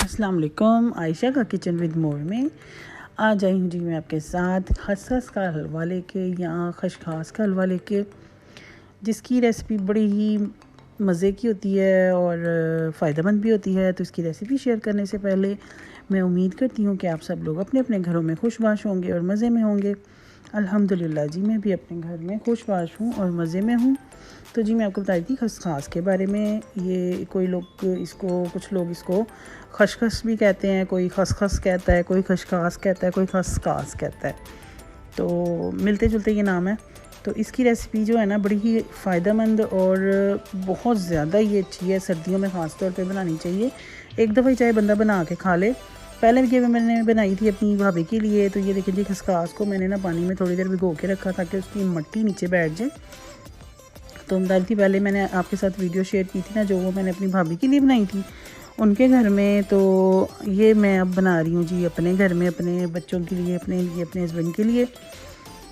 अस्सलाम वालेकुम। आयशा का किचन विद मोर में आज आई हूँ जी मैं आपके साथ खसखस का हलवा लेके या खशखास का हलवा लेके, जिसकी रेसिपी बड़ी ही मज़े की होती है और फ़ायदेमंद भी होती है। तो इसकी रेसिपी शेयर करने से पहले मैं उम्मीद करती हूँ कि आप सब लोग अपने अपने घरों में खुशबाश होंगे और मज़े में होंगे। अल्हम्दुलिल्लाह जी, मैं भी अपने घर में खुशबाश हूँ और मज़े में हूँ। तो जी मैं आपको बताई थी खसखास के बारे में। ये कुछ लोग इसको खसखस भी कहते हैं, कोई खसखस कहता है, कोई खशखास कहता है, कोई खसखास कहता है। तो मिलते जुलते ये नाम है। तो इसकी रेसिपी जो है ना बड़ी ही फ़ायदेमंद और बहुत ज़्यादा ये अच्छी है, सर्दियों में ख़ास तौर पे बनानी चाहिए। एक दफ़ा ही चाहे बंदा बना के खा ले। पहले भी ये मैंने बनाई थी अपनी भाभी के लिए। तो ये देखिए जी, खसखास को मैंने ना पानी में थोड़ी देर भिगो के रखा ताकि उसकी मट्टी नीचे बैठ जाए। तो बताई थी पहले मैंने आपके साथ वीडियो शेयर की थी ना, जो वो मैंने अपनी भाभी के लिए बनाई थी उनके घर में। तो ये मैं अब बना रही हूँ जी अपने घर में, अपने बच्चों के लिए, अपने हस्बैंड के लिए।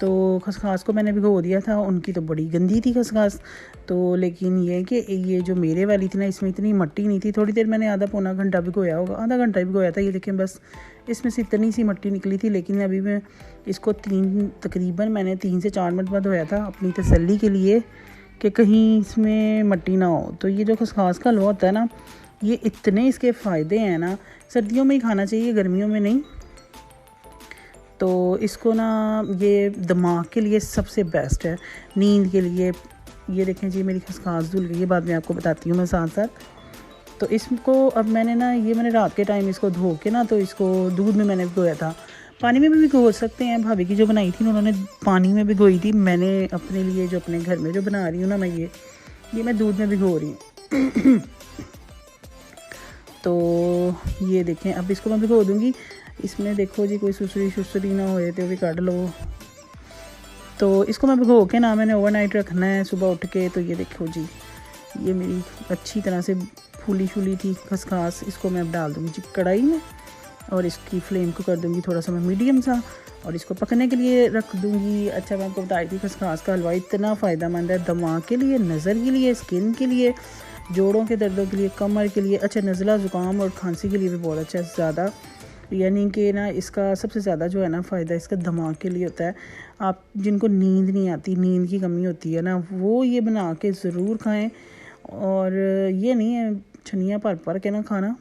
तो खसखास को मैंने भिगो दिया था। उनकी तो बड़ी गंदी थी खसखास। तो लेकिन ये कि ये जो मेरे वाली थी ना, इसमें इतनी मट्टी नहीं थी। थोड़ी देर मैंने आधा पौना घंटा भिगोया होगा, आधा घंटा ही भिगोया था। ये देखें बस इसमें से इतनी सी मट्टी निकली थी। लेकिन अभी मैं इसको तकरीबन मैंने 3 से 4 मिनट बाद धोया था अपनी तसल्ली के लिए कि कहीं इसमें मट्टी ना हो। तो ये जो खसखास का हलवा होता है ना, ये इतने इसके फ़ायदे हैं ना, सर्दियों में ही खाना चाहिए, गर्मियों में नहीं। तो इसको ना ये दिमाग के लिए सबसे बेस्ट है, नींद के लिए। ये देखें जी मेरी खसखास धुल गई है, बाद में आपको बताती हूँ मैं साथ साथ। तो इसको अब मैंने रात के टाइम इसको धो के ना, तो इसको दूध में मैंने भिगोया था। पानी में भी भिगो सकते हैं। भाभी की जो बनाई थी उन्होंने पानी में भिगोई थी। मैंने अपने लिए जो अपने घर में जो बना रही हूँ ना मैं, ये मैं दूध में भिगो रही हूँ। तो ये देखें अब इसको मैं भिगो दूँगी। इसमें देखो जी कोई सुसरी ना होए तो भी काट लो। तो इसको मैं भिगो के ना मैंने ओवरनाइट रखना है सुबह उठ के। तो ये देखो जी, ये मेरी अच्छी तरह से फूली थी खसखास। इसको मैं अब डाल दूँगी जी कढ़ाई में और इसकी फ्लेम को कर दूँगी थोड़ा सा मैं मीडियम सा, और इसको पकने के लिए रख दूँगी। अच्छा मैं आपको बताई थी खसखास का हलवा इतना फ़ायदेमंद है दिमाग के लिए, नज़र के लिए, स्किन के लिए, जोड़ों के दर्दों के लिए, कमर के लिए। अच्छा नज़ला ज़ुकाम और खांसी के लिए भी बहुत अच्छा है ज़्यादा। यानी कि ना इसका सबसे ज़्यादा जो है ना फ़ायदा इसका दिमाग के लिए होता है। आप जिनको नींद नहीं आती, नींद की कमी होती है ना, वो ये बना के ज़रूर खाएँ। और ये नहीं है छनिया भर के ना खाना,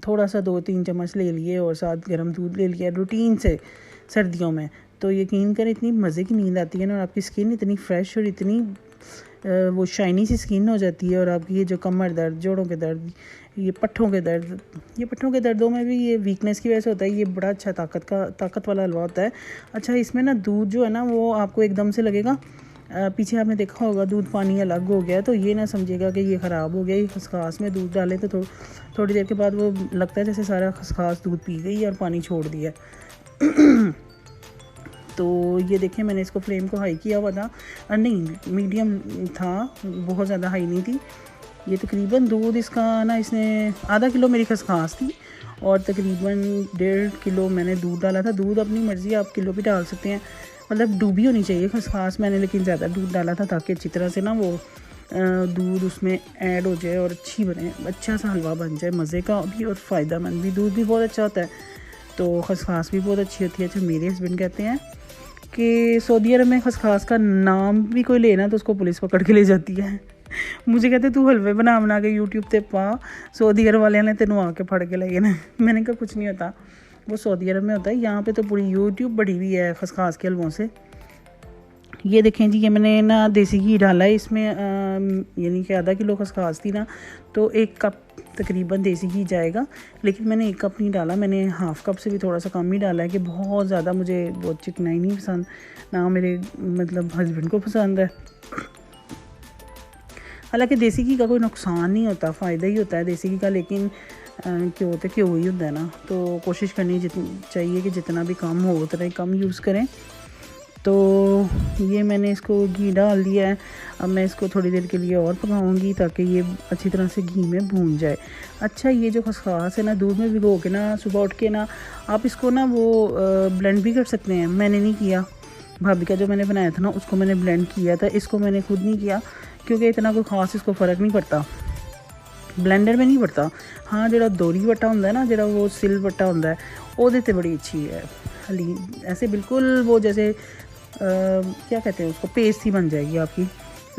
थोड़ा सा 2-3 चम्मच ले लिए और साथ गर्म दूध ले लिया रूटीन से सर्दियों में। तो यकीन करें इतनी मज़े की नींद आती है ना, और आपकी स्किन इतनी फ्रेश और इतनी वो शाइनी सी स्किन हो जाती है। और आपकी ये जो कमर दर्द, जोड़ों के दर्द, ये पट्ठों के दर्दों में भी ये वीकनेस की वजह से होता है। ये बड़ा अच्छा ताकत वाला हलवा होता है। अच्छा इसमें ना दूध जो है ना वो आपको एकदम से लगेगा, पीछे आपने देखा होगा दूध पानी अलग हो गया, तो ये ना समझिएगा कि ये ख़राब हो गया। ये खसखास में दूध डालें तो थोड़ी देर के बाद वो लगता है जैसे सारा खसखास दूध पी गई और पानी छोड़ दिया। तो ये देखें मैंने इसको फ्लेम को हाई किया हुआ था, नहीं मीडियम था, बहुत ज़्यादा हाई नहीं थी। ये तकरीबन दूध इसका ना, इसने आधा किलो मेरी खसखास थी और तकरीबन 1.5 किलो मैंने दूध डाला था। दूध अपनी मर्ज़ी, आप किलो भी डाल सकते हैं, मतलब डूबी होनी चाहिए खसखास। मैंने लेकिन ज़्यादा दूध डाला था ताकि अच्छी तरह से ना वो दूध उसमें ऐड हो जाए और अच्छी बने, अच्छा सा हलवा बन जाए, मज़े का भी और फ़ायदेमंद भी। दूध भी बहुत अच्छा होता है तो खसखास भी बहुत अच्छी होती है। अच्छा मेरे हस्बैंड कहते हैं कि सऊदी अरब में खसखास का नाम भी कोई लेना तो उसको पुलिस पकड़ के ले जाती है। मुझे कहते तू हलवे बना के यूट्यूब पे पा, सऊदी अरब वाले ने तेनों आके फड़ के ले ना। मैंने कहा कुछ नहीं होता, वो सऊदी अरब में होता है, यहाँ पे तो पूरी यूट्यूब बढ़ी हुई है खसखास के हलवों से। ये देखें जी, ये मैंने ना देसी घी डाला है इसमें, यानी कि आधा किलो खसखास थी ना, तो 1 कप तकरीबन देसी घी जाएगा। लेकिन मैंने 1 कप नहीं डाला, मैंने हाफ़ कप से भी थोड़ा सा कम ही डाला है कि बहुत ज़्यादा मुझे बहुत चिकनाई नहीं पसंद, ना मेरे मतलब हस्बैंड को पसंद है। हालांकि देसी घी का कोई नुकसान नहीं होता, फ़ायदा ही होता है देसी घी का। लेकिन क्यों ही होता है ना, तो कोशिश करनी चाहिए कि जितना भी कम हो उतना ही कम यूज़ करें। तो ये मैंने इसको घी डाल दिया है। अब मैं इसको थोड़ी देर के लिए और पकाऊंगी ताकि ये अच्छी तरह से घी में भून जाए। अच्छा ये जो खसखास है ना, दूध में भिगो के ना सुबह उठ के ना आप इसको ना वो ब्लेंड भी कर सकते हैं। मैंने नहीं किया, भाभी का जो मैंने बनाया था ना उसको मैंने ब्लेंड किया था, इसको मैंने खुद नहीं किया क्योंकि इतना कोई ख़ास इसको फ़र्क नहीं पड़ता। ਬਲੈਂਡਰ में नहीं बटता। हाँ जो दोरी वटा होंगे ना, जो वो सिल वटा होंगे वो बड़ी अच्छी है हली, ऐसे बिल्कुल वो जैसे क्या कहते हैं उसको, पेस्ट ही बन जाएगी आपकी।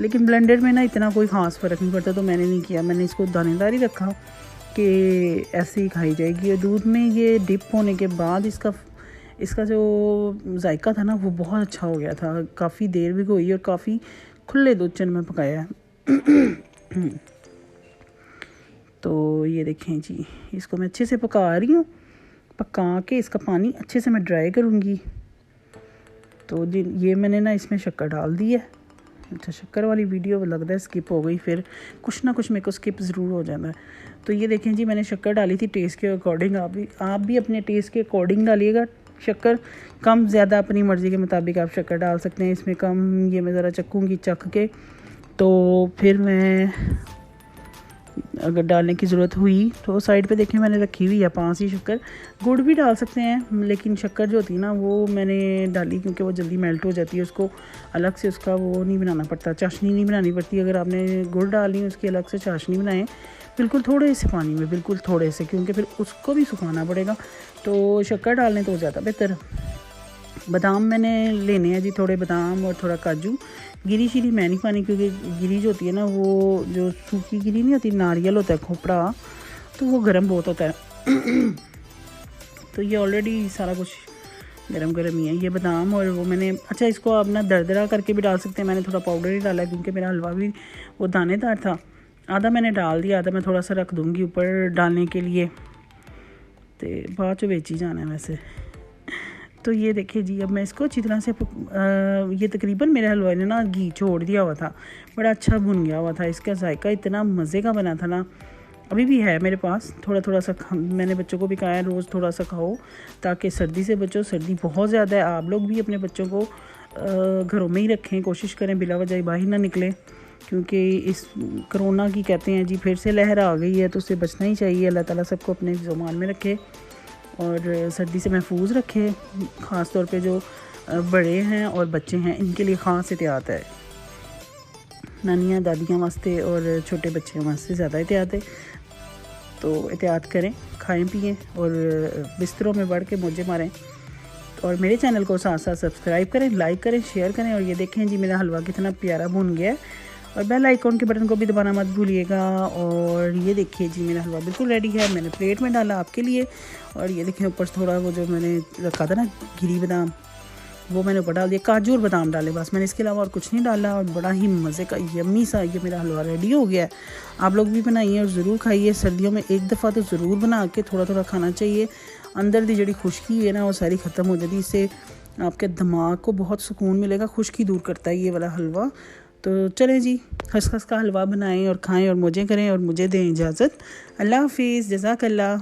लेकिन ब्लेंडर में ना इतना कोई ख़ास फ़र्क नहीं पड़ता, तो मैंने नहीं किया, मैंने इसको दानेदार ही रखा कि ऐसे ही खाई जाएगी। और दूध में ये डिप होने के बाद इसका जो जायका था ना वो बहुत अच्छा हो गया था। काफ़ी देर भी हुई और काफ़ी खुले दूध चन में पकाया है। तो ये देखें जी, इसको मैं अच्छे से पका रही हूँ, पका के इसका पानी अच्छे से मैं ड्राई करूँगी। तो जी ये मैंने ना इसमें शक्कर डाल दी है। अच्छा शक्कर वाली वीडियो लगता है स्किप हो गई, फिर कुछ ना कुछ मेरे को स्किप ज़रूर हो जाता है। तो ये देखें जी मैंने शक्कर डाली थी टेस्ट के अकॉर्डिंग। आप भी अपने टेस्ट के अकॉर्डिंग डालिएगा शक्कर, कम ज़्यादा अपनी मर्ज़ी के मुताबिक आप शक्कर डाल सकते हैं। इसमें कम ये मैं ज़रा चखूँगी, चख के तो फिर मैं अगर डालने की ज़रूरत हुई तो साइड पे देखें मैंने रखी हुई है 5 ही शक्कर। गुड़ भी डाल सकते हैं, लेकिन शक्कर जो होती है ना वो मैंने डाली क्योंकि वो जल्दी मेल्ट हो जाती है, उसको अलग से उसका वो नहीं बनाना पड़ता, चाशनी नहीं बनानी पड़ती। अगर आपने गुड़ डाली उसकी अलग से चाशनी बनाएं, बिल्कुल थोड़े से पानी में, बिल्कुल थोड़े से, क्योंकि फिर उसको भी सुखाना पड़ेगा। तो शक्कर डालने तो ज़्यादा बेहतर। बादाम मैंने लेने हैं जी, थोड़े बादाम और थोड़ा काजू। गिरी शीरी मैं नहीं खानी, क्योंकि गिरी जो होती है ना वो जो सूखी गिरी नहीं होती, नारियल होता है खोपड़ा, तो वो गर्म बहुत होता है। तो ये ऑलरेडी सारा कुछ गरम गरम ही है ये बादाम। और वो मैंने, अच्छा इसको आप ना दरदरा करके भी डाल सकते हैं, मैंने थोड़ा पाउडर ही डाला क्योंकि मेरा हलवा भी वो दानेदार था। आधा मैंने डाल दिया, आधा मैं थोड़ा सा रख दूँगी ऊपर डालने के लिए, तो बाद चो बेच ही जाना है वैसे। तो ये देखिए जी अब मैं इसको अच्छी तरह से ये तकरीबन मेरे हलवाई ने ना घी छोड़ दिया हुआ था, बड़ा अच्छा भुन गया हुआ था। इसका जायका इतना मज़े का बना था ना, अभी भी है मेरे पास थोड़ा थोड़ा सा। मैंने बच्चों को भी कहा है रोज़ थोड़ा सा खाओ ताकि सर्दी से बचो। सर्दी बहुत ज़्यादा है, आप लोग भी अपने बच्चों को घरों में ही रखें, कोशिश करें बिला वजह बाहर ना निकलें, क्योंकि इस कोरोना की कहते हैं जी फिर से लहर आ गई है, तो उससे बचना ही चाहिए। अल्लाह ताला सबको अपने ज़ुबान में रखे और सर्दी से महफूज रखे। ख़ास तौर पे जो बड़े हैं और बच्चे हैं इनके लिए ख़ास एहतियात है, नानियाँ दादियाँ वास्ते और छोटे बच्चे वास्ते ज़्यादा एहतियात है। तो एहतियात करें, खाएं पिएं और बिस्तरों में बढ़ के मौजे मारें। और मेरे चैनल को साथ साथ सब्सक्राइब करें, लाइक करें, शेयर करें। और ये देखें जी मेरा हलवा कितना प्यारा भुन गया है। और बेल आइकॉन के बटन को भी दबाना मत भूलिएगा। और ये देखिए जी मेरा हलवा बिल्कुल रेडी है, मैंने प्लेट में डाला आपके लिए। और ये देखिए ऊपर थोड़ा वो जो मैंने रखा था ना गिरी बादाम, वो मैंने ऊपर डाल दिया। काजू और बादाम डाले बस, मैंने इसके अलावा और कुछ नहीं डाला। और बड़ा ही मज़े का यम्मी सा ये मेरा हलवा रेडी हो गया है। आप लोग भी बनाइए और ज़रूर खाइए। सर्दियों में एक दफ़ा तो ज़रूर बना के थोड़ा थोड़ा खाना चाहिए। अंदर दी जड़ी खुश्की है ना वो सारी ख़त्म हो जाती, इससे आपके दिमाग को बहुत सुकून मिलेगा। खुश्की दूर करता है ये वाला हलवा। तो चलें जी खसखस का हलवा बनाएं और खाएं और मौजें करें। और मुझे दें इजाज़त। अल्लाह हाफिज़, जज़ाकल्लाह।